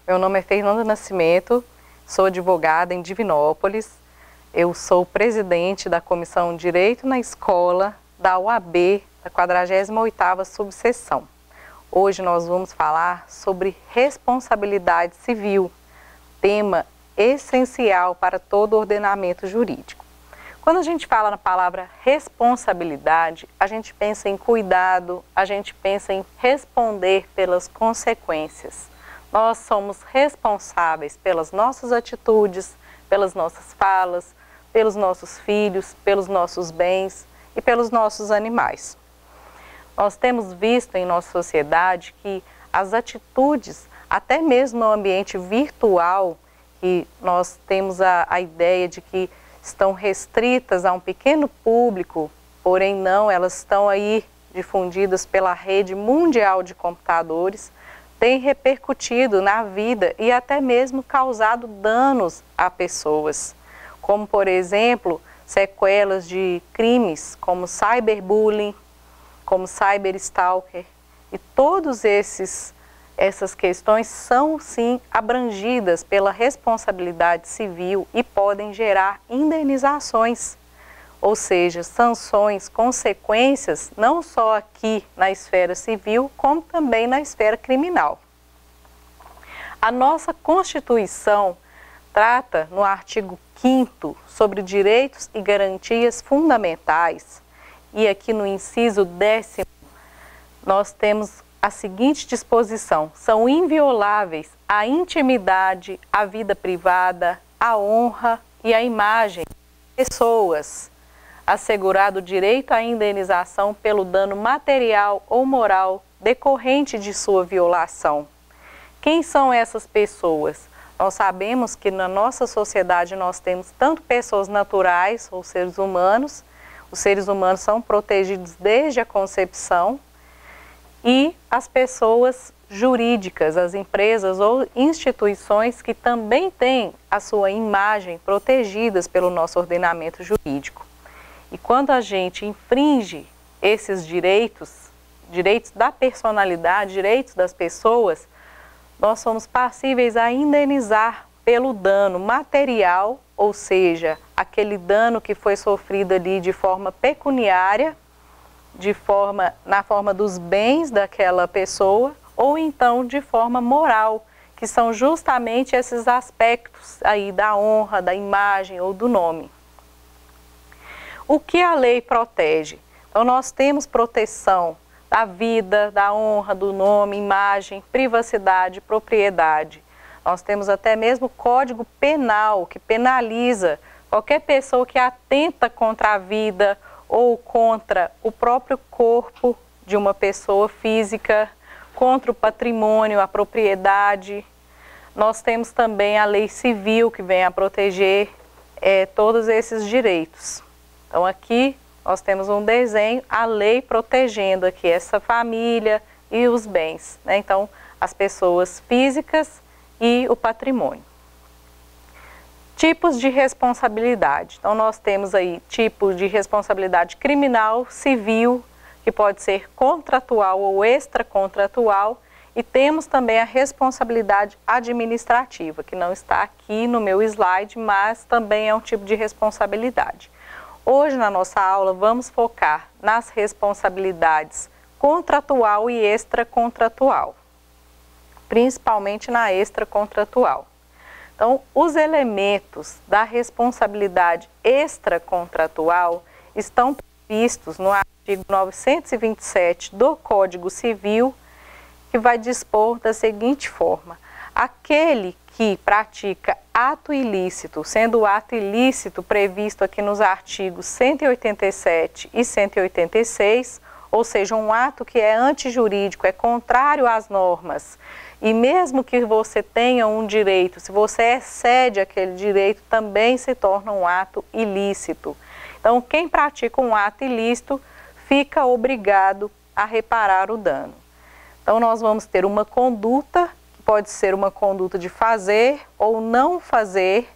Meu nome é Fernanda Nascimento, sou advogada em Divinópolis. Eu sou presidente da Comissão Direito na Escola da UAB, da 48ª subseção. Hoje nós vamos falar sobre responsabilidade civil, tema essencial para todo ordenamento jurídico. Quando a gente fala na palavra responsabilidade, a gente pensa em cuidado, a gente pensa em responder pelas consequências. Nós somos responsáveis pelas nossas atitudes, pelas nossas falas, pelos nossos filhos, pelos nossos bens e pelos nossos animais. Nós temos visto em nossa sociedade que as atitudes, até mesmo no ambiente virtual, que nós temos a ideia de que estão restritas a um pequeno público, porém não, elas estão aí difundidas pela rede mundial de computadores, tem repercutido na vida e até mesmo causado danos a pessoas, como por exemplo, sequelas de crimes como cyberbullying, como cyberstalker, e todos essas questões são sim abrangidas pela responsabilidade civil e podem gerar indenizações, ou seja, sanções, consequências, não só aqui na esfera civil, como também na esfera criminal. A nossa Constituição trata no artigo 5º sobre direitos e garantias fundamentais, e aqui no inciso 10º nós temos a seguinte disposição: são invioláveis a intimidade, a vida privada, a honra e a imagem de pessoas, assegurado o direito à indenização pelo dano material ou moral decorrente de sua violação. Quem são essas pessoas? Nós sabemos que na nossa sociedade nós temos tanto pessoas naturais, ou seres humanos, os seres humanos são protegidos desde a concepção, e as pessoas jurídicas, as empresas ou instituições que também têm a sua imagem protegidas pelo nosso ordenamento jurídico. E quando a gente infringe esses direitos da personalidade, direitos das pessoas, nós somos passíveis a indenizar pelo dano material, ou seja, aquele dano que foi sofrido ali de forma pecuniária, na forma dos bens daquela pessoa, ou então de forma moral, que são justamente esses aspectos aí da honra, da imagem ou do nome. O que a lei protege? Então nós temos proteção da vida, da honra, do nome, imagem, privacidade, propriedade. Nós temos até mesmo o Código Penal, que penaliza qualquer pessoa que atenta contra a vida ou contra o próprio corpo de uma pessoa física, contra o patrimônio, a propriedade. Nós temos também a lei civil, que vem a proteger todos esses direitos. Então aqui nós temos um desenho, a lei protegendo aqui essa família e os bens, né? Então as pessoas físicas e o patrimônio. Tipos de responsabilidade. Então nós temos aí tipos de responsabilidade criminal, civil, que pode ser contratual ou extracontratual, e temos também a responsabilidade administrativa, que não está aqui no meu slide, mas também é um tipo de responsabilidade. Hoje na nossa aula vamos focar nas responsabilidades contratual e extracontratual, principalmente na extracontratual. Então, os elementos da responsabilidade extracontratual estão previstos no artigo 927 do Código Civil, que vai dispor da seguinte forma: aquele que pratica ato ilícito, sendo o ato ilícito previsto aqui nos artigos 187 e 186, ou seja, um ato que é antijurídico, é contrário às normas, e mesmo que você tenha um direito, se você excede aquele direito, também se torna um ato ilícito. Então, quem pratica um ato ilícito fica obrigado a reparar o dano. Então, nós vamos ter uma conduta, que pode ser uma conduta de fazer ou não fazer.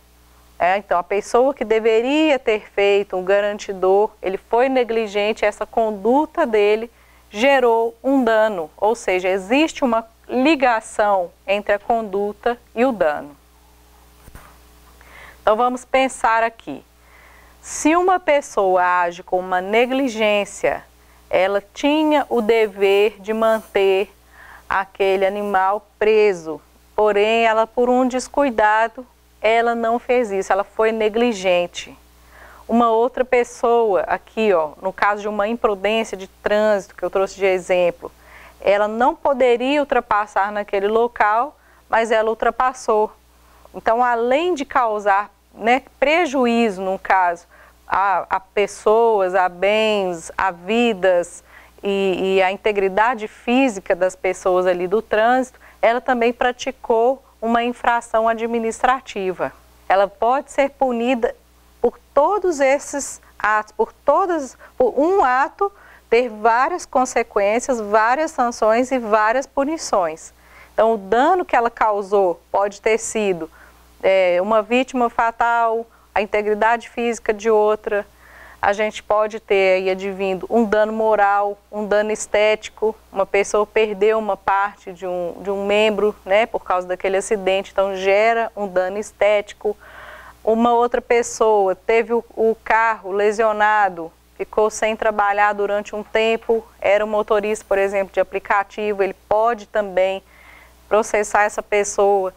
Então, a pessoa que deveria ter feito um garantidor, ele foi negligente, essa conduta dele gerou um dano, ou seja, existe uma ligação entre a conduta e o dano. Então vamos pensar aqui. Se uma pessoa age com uma negligência, ela tinha o dever de manter aquele animal preso, porém ela, por um descuidado, ela não fez isso, ela foi negligente. Uma outra pessoa, aqui ó, no caso de uma imprudência de trânsito, que eu trouxe de exemplo, ela não poderia ultrapassar naquele local, mas ela ultrapassou. Então, além de causar, né, prejuízo, no caso, a pessoas, a bens, a vidas e a integridade física das pessoas ali do trânsito, ela também praticou uma infração administrativa. Ela pode ser punida por todos esses atos, por um ato ter várias consequências, várias sanções e várias punições. Então, o dano que ela causou pode ter sido uma vítima fatal, a integridade física de outra. A gente pode ter aí advindo um dano moral, um dano estético, uma pessoa perdeu uma parte de um membro, né, por causa daquele acidente, então gera um dano estético. Uma outra pessoa teve o carro lesionado, ficou sem trabalhar durante um tempo, era um motorista, por exemplo, de aplicativo, ele pode também processar essa pessoa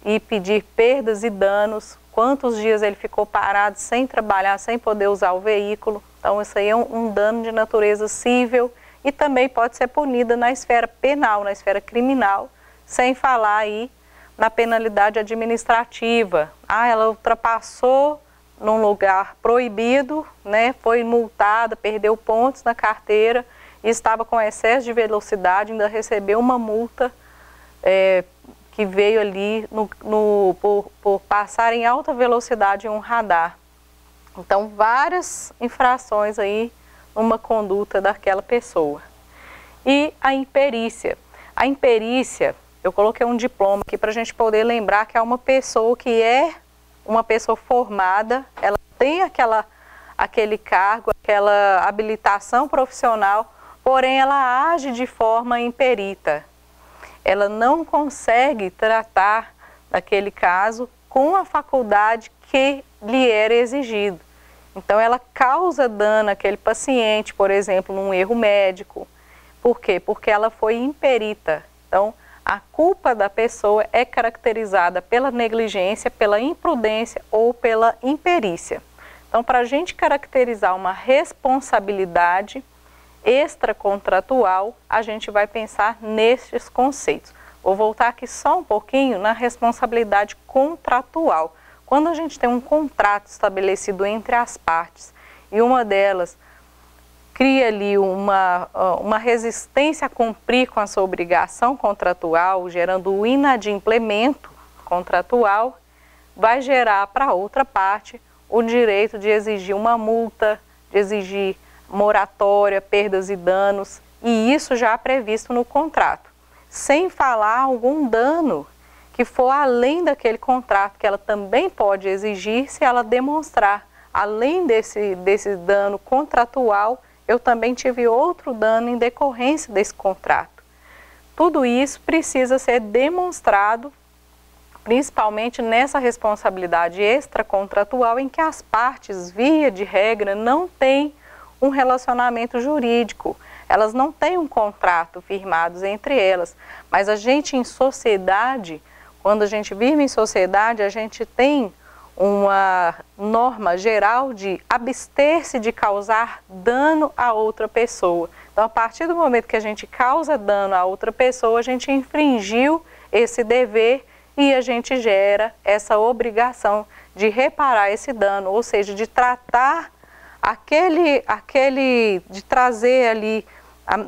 e pedir perdas e danos, quantos dias ele ficou parado sem trabalhar, sem poder usar o veículo. Então isso aí é um dano de natureza cível e também pode ser punida na esfera penal, na esfera criminal, sem falar aí na penalidade administrativa. Ela ultrapassou num lugar proibido, né, foi multada, perdeu pontos na carteira e estava com excesso de velocidade, ainda recebeu uma multa que veio ali por passar em alta velocidade em um radar. Então, várias infrações aí numa conduta daquela pessoa. E a imperícia. A imperícia, eu coloquei um diploma aqui para a gente poder lembrar que é uma pessoa que é uma pessoa formada, ela tem aquele cargo, aquela habilitação profissional, porém ela age de forma imperita. Ela não consegue tratar daquele caso com a faculdade que lhe era exigido. Então ela causa dano àquele paciente, por exemplo, num erro médico. Por quê? Porque ela foi imperita. Então a culpa da pessoa é caracterizada pela negligência, pela imprudência ou pela imperícia. Então, para a gente caracterizar uma responsabilidade extracontratual, a gente vai pensar nestes conceitos. Vou voltar aqui só um pouquinho na responsabilidade contratual. Quando a gente tem um contrato estabelecido entre as partes e uma delas cria ali uma resistência a cumprir com a sua obrigação contratual, gerando o inadimplemento contratual, vai gerar para a outra parte o direito de exigir uma multa, de exigir moratória, perdas e danos, e isso já previsto no contrato. Sem falar algum dano que for além daquele contrato, que ela também pode exigir se ela demonstrar, além desse dano contratual, eu também tive outro dano em decorrência desse contrato. Tudo isso precisa ser demonstrado, principalmente nessa responsabilidade extracontratual, em que as partes, via de regra, não têm um relacionamento jurídico. Elas não têm um contrato firmado entre elas, mas a gente em sociedade, quando a gente vive em sociedade, a gente tem uma norma geral de abster-se de causar dano a outra pessoa. Então, a partir do momento que a gente causa dano a outra pessoa, a gente infringiu esse dever e a gente gera essa obrigação de reparar esse dano, ou seja, de tratar de trazer ali,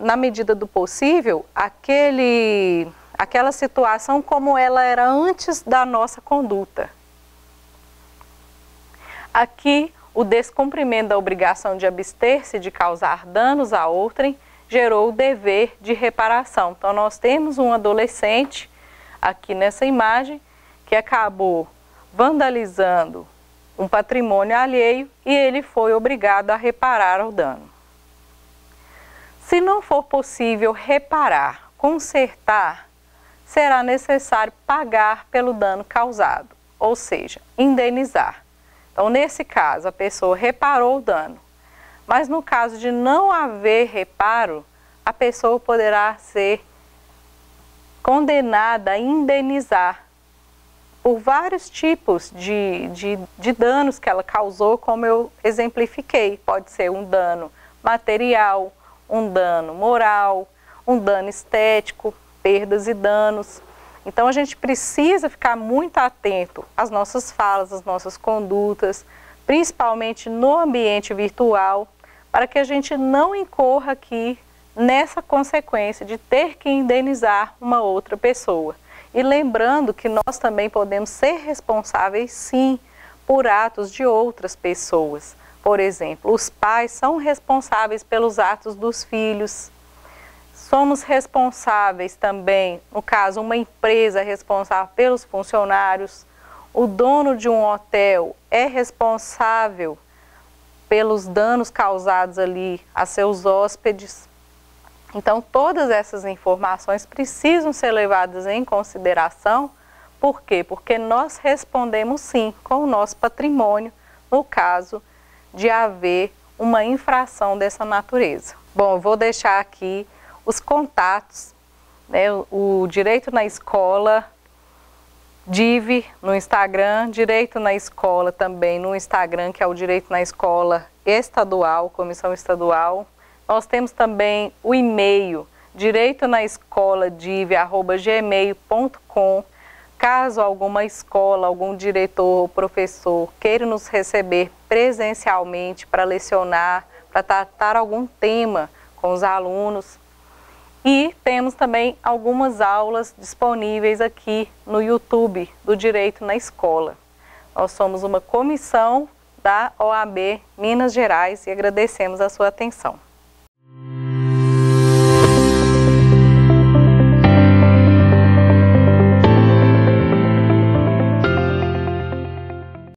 na medida do possível, aquela situação como ela era antes da nossa conduta. Aqui, o descumprimento da obrigação de abster-se de causar danos a outrem gerou o dever de reparação. Então, nós temos um adolescente, aqui nessa imagem, que acabou vandalizando um patrimônio alheio e ele foi obrigado a reparar o dano. Se não for possível reparar, consertar será necessário pagar pelo dano causado, ou seja, indenizar. Então, nesse caso, a pessoa reparou o dano, mas no caso de não haver reparo, a pessoa poderá ser condenada a indenizar por vários tipos de danos que ela causou, como eu exemplifiquei. Pode ser um dano material, um dano moral, um dano estético, perdas e danos. Então a gente precisa ficar muito atento às nossas falas, às nossas condutas, principalmente no ambiente virtual, para que a gente não incorra aqui nessa consequência de ter que indenizar uma outra pessoa. E lembrando que nós também podemos ser responsáveis, sim, por atos de outras pessoas. Por exemplo, os pais são responsáveis pelos atos dos filhos. Somos responsáveis também, no caso, uma empresa é responsável pelos funcionários. O dono de um hotel é responsável pelos danos causados ali a seus hóspedes. Então, todas essas informações precisam ser levadas em consideração. Por quê? Porque nós respondemos sim com o nosso patrimônio, no caso de haver uma infração dessa natureza. Bom, eu vou deixar aqui os contatos, né, o Direito na Escola, DIV no Instagram, Direito na Escola também no Instagram, que é o Direito na Escola Estadual, Comissão Estadual. Nós temos também o e-mail direitonaescoladiv@gmail.com. Caso alguma escola, algum diretor ou professor queira nos receber presencialmente para lecionar, para tratar algum tema com os alunos. E temos também algumas aulas disponíveis aqui no YouTube do Direito na Escola. Nós somos uma comissão da OAB Minas Gerais e agradecemos a sua atenção.